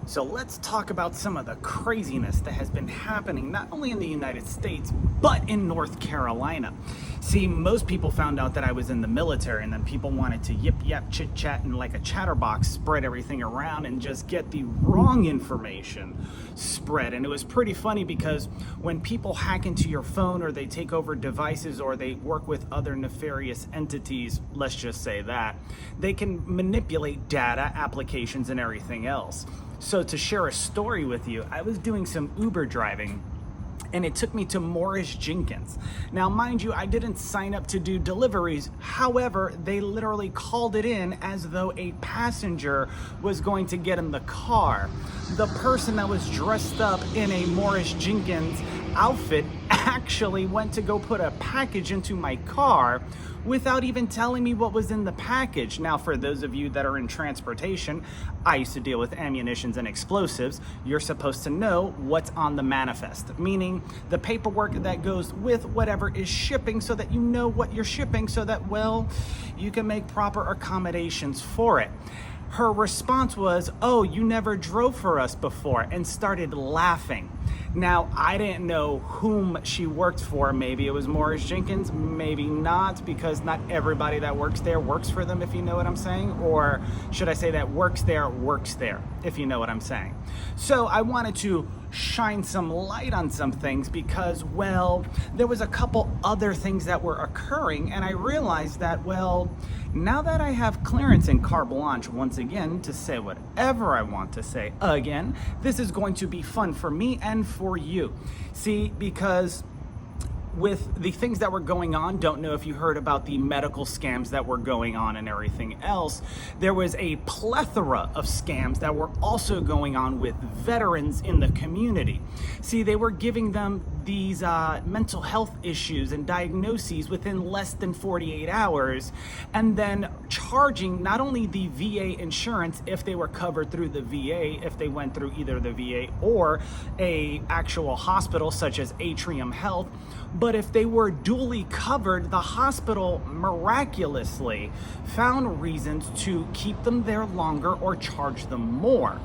So let's talk about some of the craziness that has been happening not only in the United States, but in North Carolina. See, most people found out that I was in the military, and then people wanted to yip yap chit chat and like a chatterbox spread everything around and just get the wrong information spread. And it was pretty funny because when people hack into your phone or they take over devices or they work with other nefarious entities, let's just say that, they can manipulate data, applications, and everything else. So to share a story with you, I was doing some Uber driving and it took me to Morris Jenkins. Now, mind you, I didn't sign up to do deliveries. However, they literally called it in as though a passenger was going to get in the car. The person that was dressed up in a Morris Jenkins outfit actually went to go put a package into my car without even telling me what was in the package. Now, for those of you that are in transportation, I used to deal with ammunitions and explosives. You're supposed to know what's on the manifest, meaning the paperwork that goes with whatever is shipping so that you know what you're shipping so that, well, you can make proper accommodations for it. Her response was, "Oh, you never drove for us before," and started laughing. Now, I didn't know whom she worked for. Maybe it was Morris Jenkins, maybe not, because not everybody that works there works for them, if you know what I'm saying. Or should I say that works there, if you know what I'm saying. So I wanted to shine some light on some things because, well, there was a couple other things that were occurring, and I realized that, well, now that I have clearance and carte blanche once again to say whatever I want to say again, this is going to be fun for me and for you. See, because with the things that were going on, don't know if you heard about the medical scams that were going on and everything else. There was a plethora of scams that were also going on with veterans in the community. See, they were giving them these mental health issues and diagnoses within less than 48 hours, and then charging not only the VA insurance if they were covered through the VA, if they went through either the VA or a actual hospital such as Atrium Health, but if they were duly covered, the hospital miraculously found reasons to keep them there longer or charge them more.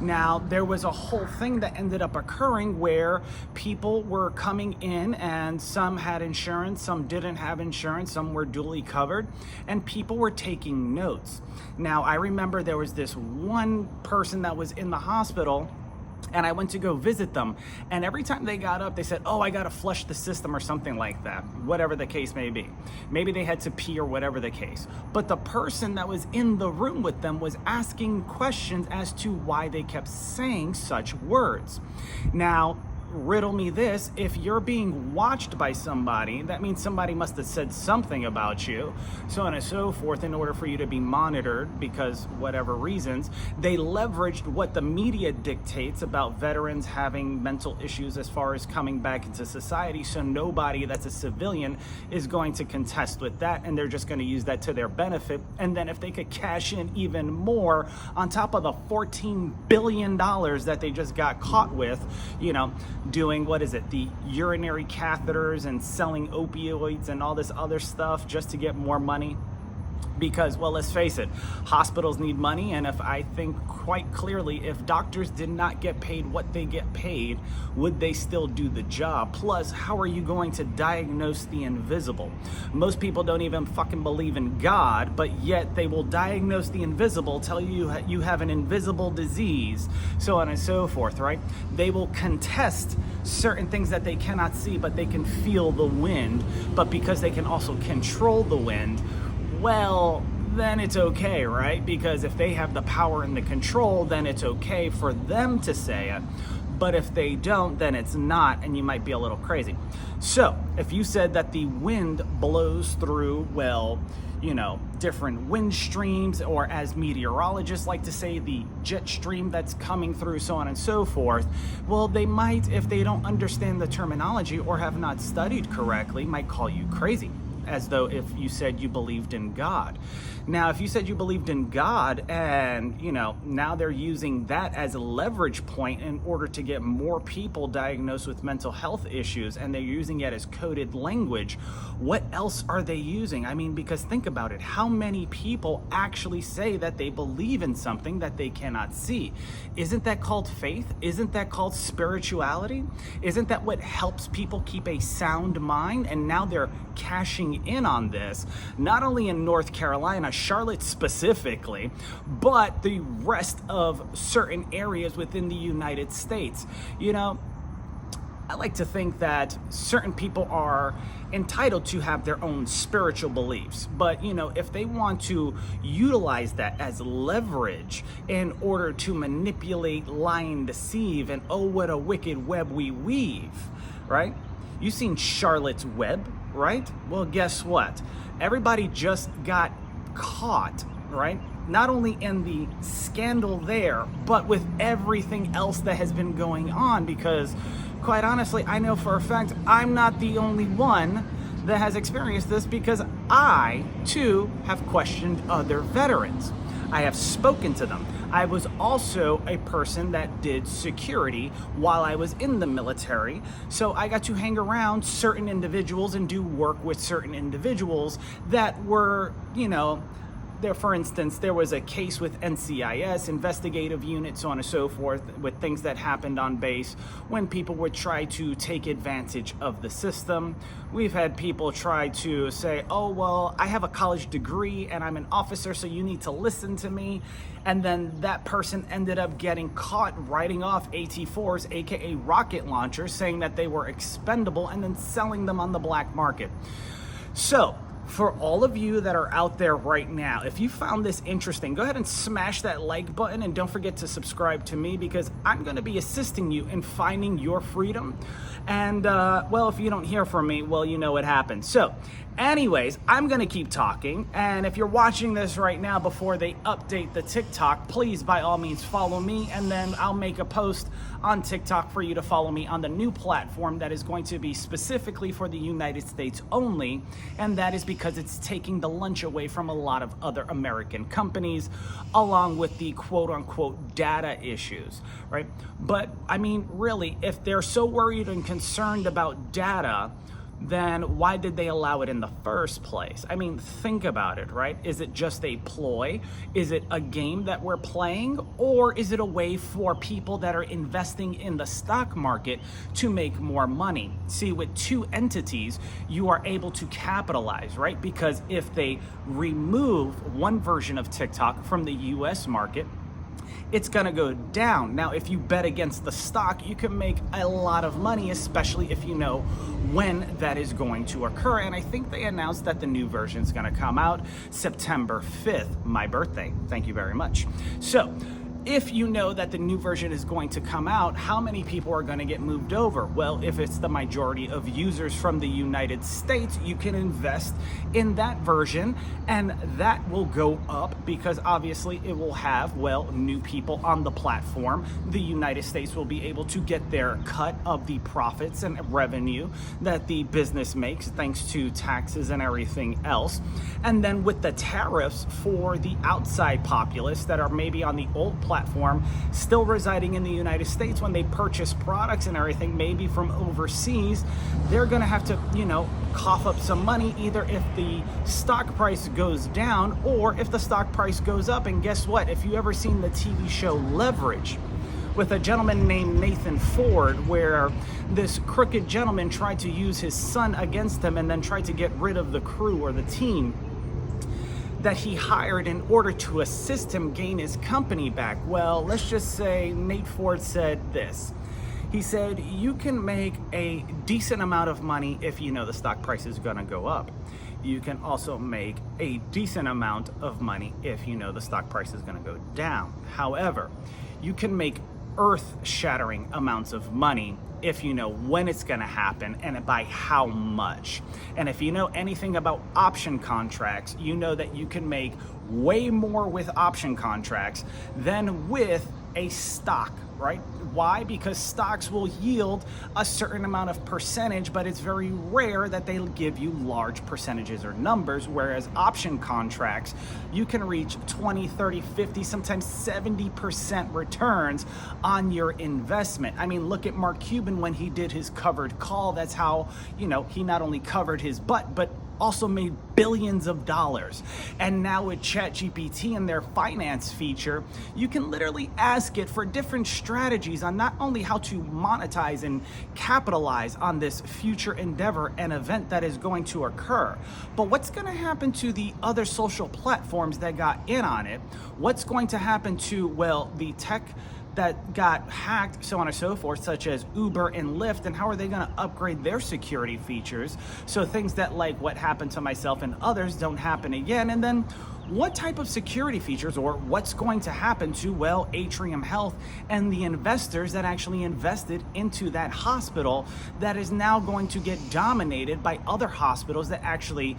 Now, there was a whole thing that ended up occurring where people were coming in and some had insurance, some didn't have insurance, some were duly covered, and people were taking notes. Now, I remember there was this one person that was in the hospital, and I went to go visit them, and every time they got up, they said, "Oh, I gotta flush the system," or something like that, whatever the case may be. Maybe they had to pee or whatever the case. But the person that was in the room with them was asking questions as to why they kept saying such words. Now, riddle me this, if you're being watched by somebody, that means somebody must have said something about you, so on and so forth, in order for you to be monitored because whatever reasons. They leveraged what the media dictates about veterans having mental issues as far as coming back into society, so nobody that's a civilian is going to contest with that, and they're just going to use that to their benefit. And then if they could cash in even more on top of the $14 billion that they just got caught with, doing, the urinary catheters and selling opioids and all this other stuff just to get more money. Because, well, let's face it, hospitals need money, and if I think quite clearly, if doctors did not get paid what they get paid, would they still do the job? Plus, how are you going to diagnose the invisible? Most people don't even fucking believe in God, but yet they will diagnose the invisible, tell you you have an invisible disease, so on and so forth, right? They will contest certain things that they cannot see, but they can feel the wind, but because they can also control the wind, well, then it's okay, right? Because if they have the power and the control, then it's okay for them to say it. But if they don't, then it's not, and you might be a little crazy. So, if you said that the wind blows through, different wind streams, or as meteorologists like to say, the jet stream that's coming through, so on and so forth, well, they might, if they don't understand the terminology or have not studied correctly, might call you crazy. as though if you said you believed in God. Now, if you said you believed in God and, now they're using that as a leverage point in order to get more people diagnosed with mental health issues, and they're using it as coded language, what else are they using? I mean, because think about it. How many people actually say that they believe in something that they cannot see? Isn't that called faith? Isn't that called spirituality? Isn't that what helps people keep a sound mind? And now they're cashing in on this, not only in North Carolina, Charlotte specifically, but the rest of certain areas within the United States. I like to think that certain people are entitled to have their own spiritual beliefs. But, if they want to utilize that as leverage in order to manipulate, lie, and deceive, and oh, what a wicked web we weave, right? You've seen Charlotte's Web, right? Well, guess what? Everybody just got caught, right? Not only in the scandal there, but with everything else that has been going on, because quite honestly, I know for a fact I'm not the only one that has experienced this, because I too have questioned other veterans. I have spoken to them. I was also a person that did security while I was in the military, so I got to hang around certain individuals and do work with certain individuals that were, there, for instance, there was a case with NCIS, investigative unit, so on and so forth, with things that happened on base when people would try to take advantage of the system. We've had people try to say, oh, well, I have a college degree and I'm an officer, so you need to listen to me. And then that person ended up getting caught writing off AT-4s, aka rocket launchers, saying that they were expendable and then selling them on the black market. So, for all of you that are out there right now, if you found this interesting, go ahead and smash that like button, and don't forget to subscribe to me, because I'm going to be assisting you in finding your freedom. And, well, if you don't hear from me, well, you know what happens. So, anyways, I'm going to keep talking. And if you're watching this right now before they update the TikTok, please, by all means, follow me. And then I'll make a post on TikTok for you to follow me on the new platform that is going to be specifically for the United States only. And that is because it's taking the lunch away from a lot of other American companies, along with the quote unquote data issues, right? But I mean, really, if they're so worried and concerned about data, then why did they allow it in the first place? I mean, think about it, right? Is it just a ploy? Is it a game that we're playing? Or is it a way for people that are investing in the stock market to make more money? See, with two entities, you are able to capitalize, right? Because if they remove one version of TikTok from the US market, it's gonna go down. Now, if you bet against the stock, you can make a lot of money, especially if you know when that is going to occur. And I think they announced that the new version is gonna come out September 5th, my birthday. Thank you very much. So, if you know that the new version is going to come out, how many people are going to get moved over? Well, if it's the majority of users from the United States, you can invest in that version, and that will go up because obviously it will have, well, new people on the platform. The United States will be able to get their cut of the profits and revenue that the business makes thanks to taxes and everything else. And then with the tariffs for the outside populace that are maybe on the old platform, still residing in the United States, when they purchase products and everything, maybe from overseas, they're going to have to, cough up some money, either if the stock price goes down or if the stock price goes up. And guess what? If you ever seen the TV show Leverage with a gentleman named Nathan Ford, where this crooked gentleman tried to use his son against him and then tried to get rid of the crew or the team that he hired in order to assist him gain his company back. Well, let's just say Nate Ford said this. He said, you can make a decent amount of money if you know the stock price is gonna go up. You can also make a decent amount of money if you know the stock price is gonna go down. However, you can make earth-shattering amounts of money if you know when it's going to happen and by how much. And if you know anything about option contracts, you know that you can make way more with option contracts than with a stock right? Why? Because stocks will yield a certain amount of percentage, but it's very rare that they'll give you large percentages or numbers, whereas option contracts, you can reach 20, 30, 50, sometimes 70% returns on your investment. I mean, look at Mark Cuban when he did his covered call. That's how, he not only covered his butt, but also made billions of dollars. And now with ChatGPT and their finance feature, you can literally ask it for different strategies on not only how to monetize and capitalize on this future endeavor and event that is going to occur, but what's going to happen to the other social platforms that got in on it? What's going to happen to, well, the tech that got hacked, so on and so forth, such as Uber and Lyft, and how are they going to upgrade their security features so things that, like what happened to myself and others, don't happen again? And then what type of security features, or what's going to happen to, well, Atrium Health and the investors that actually invested into that hospital that is now going to get dominated by other hospitals that actually,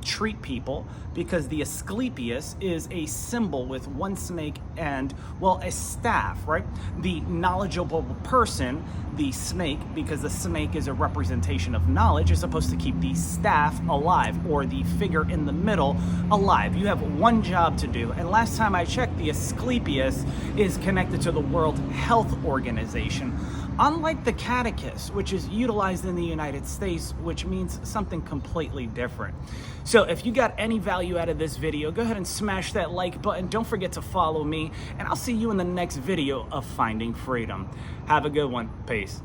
treat people, because the Asclepius is a symbol with one snake and, well, a staff, right? The knowledgeable person, the snake, because the snake is a representation of knowledge, is supposed to keep the staff alive, or the figure in the middle alive. You have one job to do, and last time I checked, the Asclepius is connected to the World Health Organization. Unlike the catechist, which is utilized in the United States, which means something completely different. So if you got any value out of this video, go ahead and smash that like button. Don't forget to follow me, and I'll see you in the next video of Finding Freedom. Have a good one. Peace.